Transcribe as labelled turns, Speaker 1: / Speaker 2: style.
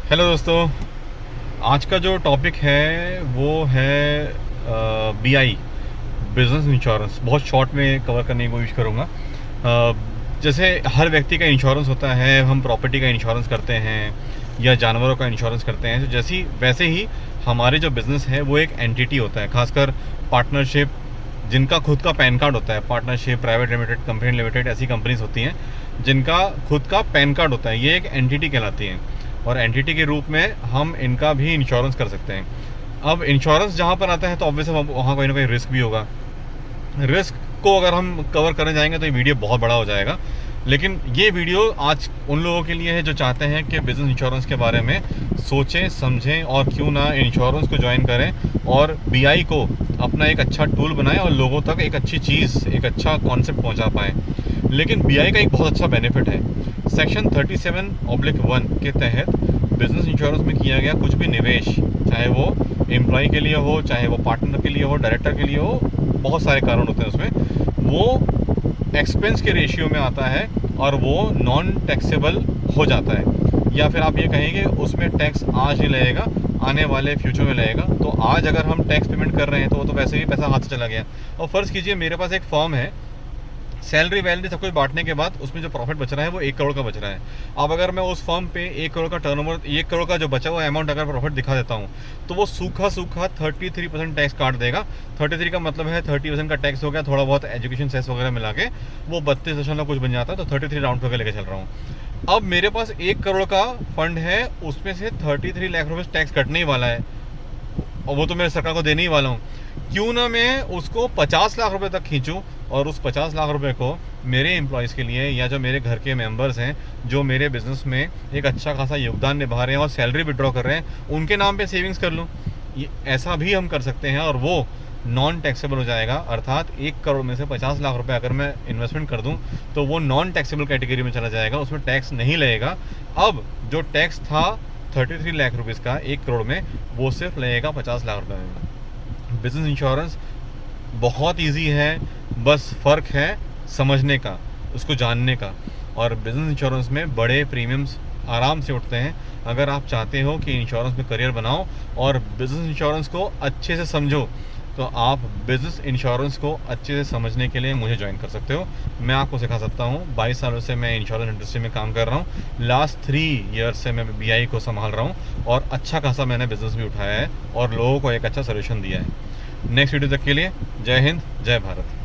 Speaker 1: Hello दोस्तों। आज का जो टॉपिक है वो है बीआई, बिजनेस इंश्योरेंस। बहुत शॉर्ट में कवर करने की कोशिश करूँगा। जैसे हर व्यक्ति का इंश्योरेंस होता है, हम प्रॉपर्टी का इंश्योरेंस करते हैं या जानवरों का इंश्योरेंस करते हैं, तो जैसी वैसे ही हमारे जो बिज़नेस है वो एक एंटिटी होता है। खासकर पार्टनरशिप, जिनका खुद का पैन कार्ड होता है, partnership, private limited, company limited, ऐसी कंपनीज होती हैं जिनका खुद का पैन कार्ड होता है, ये एक एंटिटी कहलाती हैं। और एंटिटी के रूप में हम इनका भी इंश्योरेंस कर सकते हैं। अब इंश्योरेंस जहाँ पर आता है तो ऑब्वियसली वहाँ कोई ना कोई रिस्क भी होगा। रिस्क को अगर हम कवर करने जाएंगे तो ये वीडियो बहुत बड़ा हो जाएगा, लेकिन ये वीडियो आज उन लोगों के लिए है जो चाहते हैं कि बिज़नेस इंश्योरेंस के बारे में सोचें, समझें और क्यों ना इंश्योरेंस को ज्वाइन करें और बीआई को अपना एक अच्छा टूल बनाएं और लोगों तक एक अच्छी चीज़, एक अच्छा कॉन्सेप्ट पहुंचा पाएं। लेकिन बीआई का एक बहुत अच्छा बेनिफिट है। सेक्शन 37/1 के तहत बिज़नेस इंश्योरेंस में किया गया कुछ भी निवेश, चाहे वो एम्प्लॉय के लिए हो, चाहे वो पार्टनर के लिए हो, डायरेक्टर के लिए हो, बहुत सारे कारण होते हैं उसमें, वो एक्सपेंस के रेशियो में आता है और वो नॉन टैक्सेबल हो जाता है। या फिर आप ये कहेंगे उसमें टैक्स आज नहीं लगेगा, आने वाले फ्यूचर में लगेगा। तो आज अगर हम टैक्स पेमेंट कर रहे हैं तो वो तो वैसे ही पैसा हाथ से चला गया। और फ़र्ज़ कीजिए मेरे पास एक फॉर्म है, सैलरी वैलरी सब कुछ बांटने के बाद उसमें जो प्रॉफिट बच रहा है वो 1 करोड़ का बच रहा है। अब अगर मैं उस फर्म पे 1 करोड़ का टर्नओवर, 1 करोड़ का जो बचा हुआ अमाउंट अगर प्रॉफिट दिखा देता हूँ तो वो सूखा सूखा 33% टैक्स काट देगा। 33 का मतलब है 30% का टैक्स हो गया, थोड़ा बहुत एजुकेशन सेस वगैरह मिला के वो 32 कुछ बन जाता है। तो 33 राउंड करके लेके चल रहा हूँ। अब मेरे पास 1 करोड़ का फंड है, उसमें से 33 लाख रुपये टैक्स कटने ही वाला है और वो तो मैं सरकार को देने ही वाला हूँ। क्यों ना मैं उसको 50 लाख रुपए तक खींचूं और उस 50 लाख रुपए को मेरे एम्प्लॉयज़ के लिए या जो मेरे घर के मेंबर्स हैं जो मेरे बिज़नेस में एक अच्छा खासा योगदान निभा रहे हैं और सैलरी विड्रॉ कर रहे हैं, उनके नाम पे सेविंग्स कर लूँ। ये ऐसा भी हम कर सकते हैं और वो नॉन टैक्सेबल हो जाएगा। अर्थात 1 करोड़ में से 50 लाख रुपए अगर मैं इन्वेस्टमेंट कर दूं तो वो नॉन टैक्सेबल कैटेगरी में चला जाएगा, उसमें टैक्स नहीं लगेगा। अब जो टैक्स था 33 लाख रुपीज़ का 1 करोड़ में, वो सिर्फ लगेगा 50 लाख रुपये में। बिज़नेस इंश्योरेंस बहुत इजी है, बस फ़र्क है समझने का, उसको जानने का। और बिज़नेस इंश्योरेंस में बड़े प्रीमियम्स आराम से उठते हैं। अगर आप चाहते हो कि इंश्योरेंस में करियर बनाओ और बिज़नेस इंश्योरेंस को अच्छे से समझो, तो आप बिज़नेस इंश्योरेंस को अच्छे से समझने के लिए मुझे ज्वाइन कर सकते हो। मैं आपको सिखा सकता हूँ। 22 सालों से मैं इंश्योरेंस इंडस्ट्री में काम कर रहा हूँ। लास्ट 3 ईयर्स से मैं बीआई को संभाल रहा हूँ और अच्छा खासा मैंने बिज़नेस भी उठाया है और लोगों को एक अच्छा सॉल्यूशन दिया है। नेक्स्ट वीडियो तक के लिए जय हिंद, जय भारत।